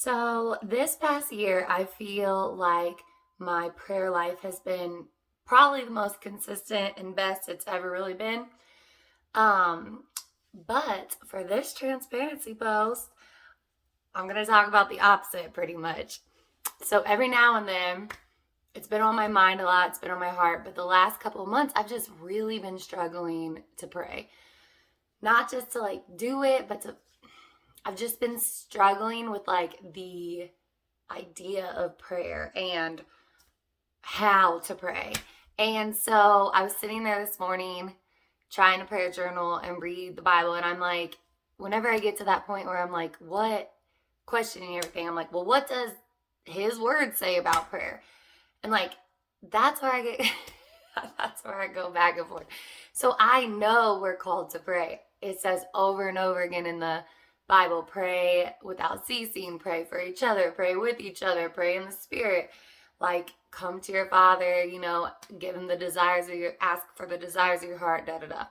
So, this past year, I feel like my prayer life has been probably the most consistent and best it's ever really been. Um, but for this transparency post, I'm going to talk about the opposite pretty much. So, every now and then, it's been on my mind a lot, it's been on my heart, but the last couple of months, I've just really been struggling to pray. Not just to like do it, but to I've just been struggling with like the idea of prayer and how to pray. And so I was sitting there this morning trying to prayer journal and read the Bible. And I'm like, whenever I get to that point where I'm like, what, questioning everything, I'm like, well, what does his word say about prayer? And like, that's where I get, that's where I go back and forth. So I know we're called to pray. It says over and over again in the Bible, pray without ceasing, pray for each other, pray with each other, pray in the spirit. Like, come to your Father, give him the desires of ask for the desires of your heart, da da da.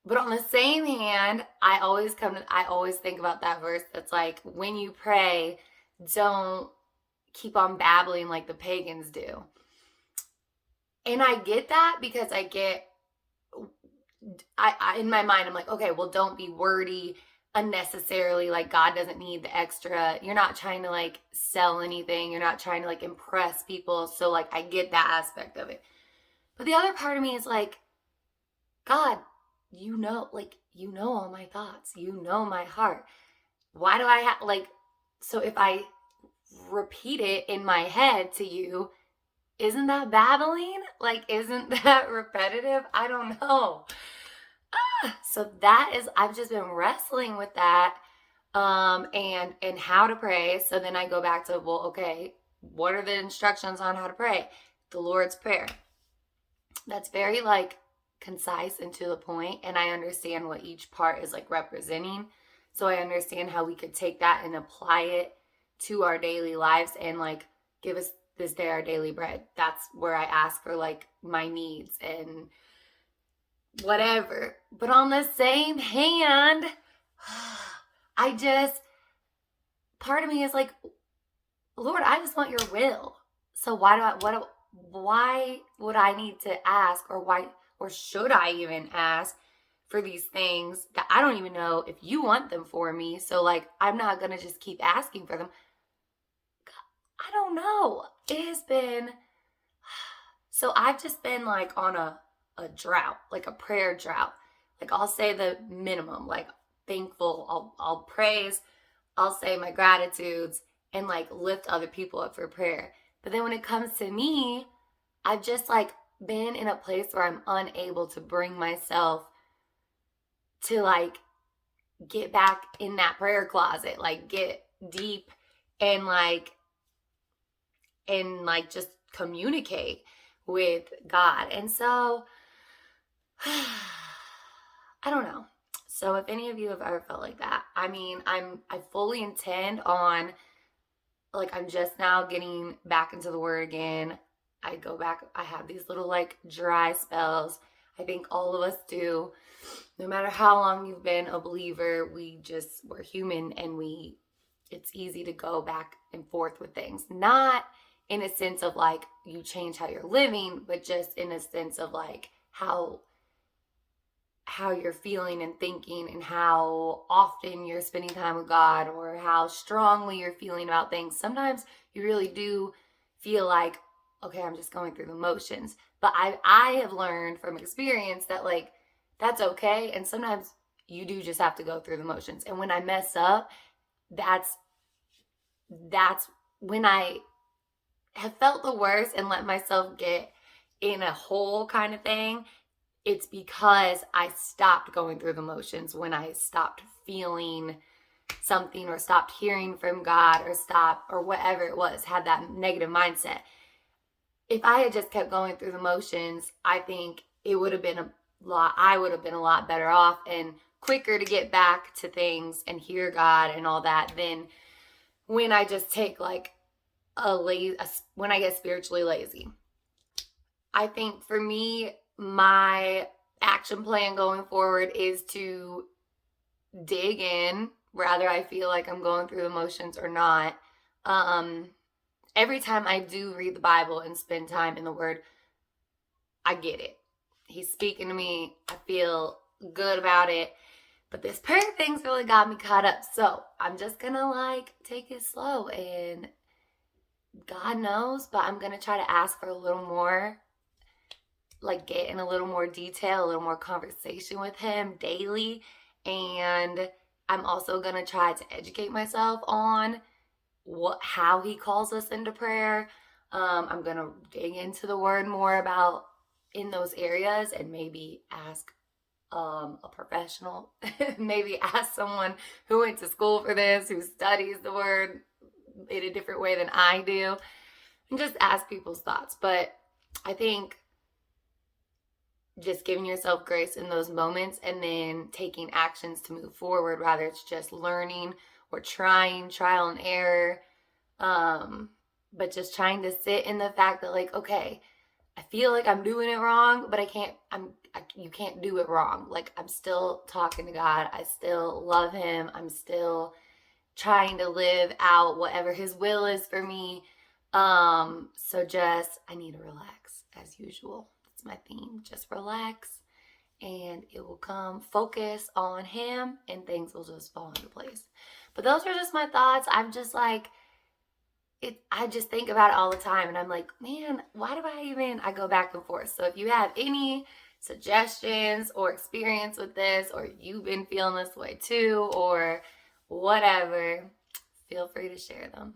But on the same hand, I always think about that verse that's like, when you pray, don't keep on babbling like the pagans do. And I get that because I in my mind, I'm like, okay, well, don't be wordy unnecessarily. Like, God doesn't need the extra. You're not trying to like sell anything. You're not trying to like impress people. So like, I get that aspect of it. But the other part of me is like, God, you know all my thoughts. You know my heart. Why do I have like, so if I repeat it in my head to you, isn't that babbling? Like, isn't that repetitive? I don't know. So I've just been wrestling with that, and how to pray. So then I go back to, well, okay, what are the instructions on how to pray? The Lord's Prayer. That's very like concise and to the point, and I understand what each part is like representing. So I understand how we could take that and apply it to our daily lives and like give us this day our daily bread. That's where I ask for like my needs and whatever. But on the same hand, part of me is like, Lord, I just want your will. So why would I need to ask, or should I even ask for these things that I don't even know if you want them for me? So like, I'm not going to just keep asking for them. I don't know. It has been, so I've just been like on a drought, like a prayer drought. Like, I'll say the minimum, like thankful, I'll praise, I'll say my gratitudes and like lift other people up for prayer. But then when it comes to me, I've just like been in a place where I'm unable to bring myself to like get back in that prayer closet, like get deep and just communicate with God. And so I don't know. So if any of you have ever felt like that, I mean, I fully intend on, like, I'm just now getting back into the word again. I go back, I have these little like dry spells. I think all of us do. No matter how long you've been a believer, we're human, and it's easy to go back and forth with things. Not in a sense of like you change how you're living, but just in a sense of like how you're feeling and thinking, and how often you're spending time with God, or how strongly you're feeling about things. Sometimes you really do feel like, okay, I'm just going through the motions. But I have learned from experience that like, that's okay. And sometimes you do just have to go through the motions. And when I mess up, that's when I have felt the worst and let myself get in a hole kind of thing. It's because I stopped going through the motions, when I stopped feeling something, or stopped hearing from God, or whatever it was, had that negative mindset. If I had just kept going through the motions, I think I would have been a lot better off and quicker to get back to things and hear God and all that than when I just take like when I get spiritually lazy. I think for me, my action plan going forward is to dig in Rather I feel like I'm going through the motions or not. Every time I do read the Bible and spend time in the Word, I get it. He's speaking to me. I feel good about it. But this prayer thing's really got me caught up. So I'm just gonna like take it slow, and God knows, but I'm gonna try to ask for a little more, like get in a little more detail, a little more conversation with him daily. And I'm also gonna try to educate myself on how he calls us into prayer. I'm gonna dig into the word more about in those areas, and maybe ask a professional, maybe ask someone who went to school for this, who studies the word in a different way than I do, and just ask people's thoughts. But I think just giving yourself grace in those moments and then taking actions to move forward, rather it's just learning or trying, trial and error, but just trying to sit in the fact that like, okay, I feel like I'm doing it wrong, but you can't do it wrong. Like, I'm still talking to God. I still love him. I'm still trying to live out whatever his will is for me. So just, I need to relax as usual. That's my theme. Just relax and it will come. Focus on him and things will just fall into place. But those are just my thoughts. I'm just like, I just think about it all the time, and I'm like, man, why do I go back and forth. So if you have any suggestions or experience with this, or you've been feeling this way too, or whatever, feel free to share them.